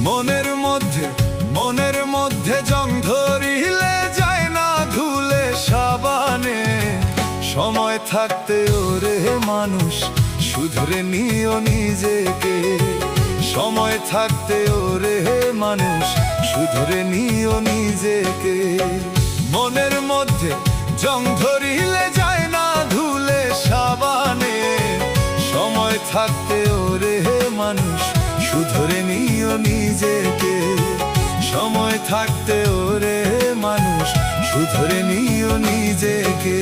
মনের মধ্যে জং ধরিলে যায় না ধুলে সাবানে। সময় থাকতে ওরে মানুষ শুধরে নিও নিজেকে। সময় থাকতে ওরে মানুষ শুধরে নিও নিজেকে। মনের মধ্যে জং ধরিলে যায় না ধুলে সাবানে। সময় থাকতে ওরে মানুষ শুধরে নিও নিজেকে। সময় থাকতে ওরে মানুষ শুধরে নিও নিজেকে।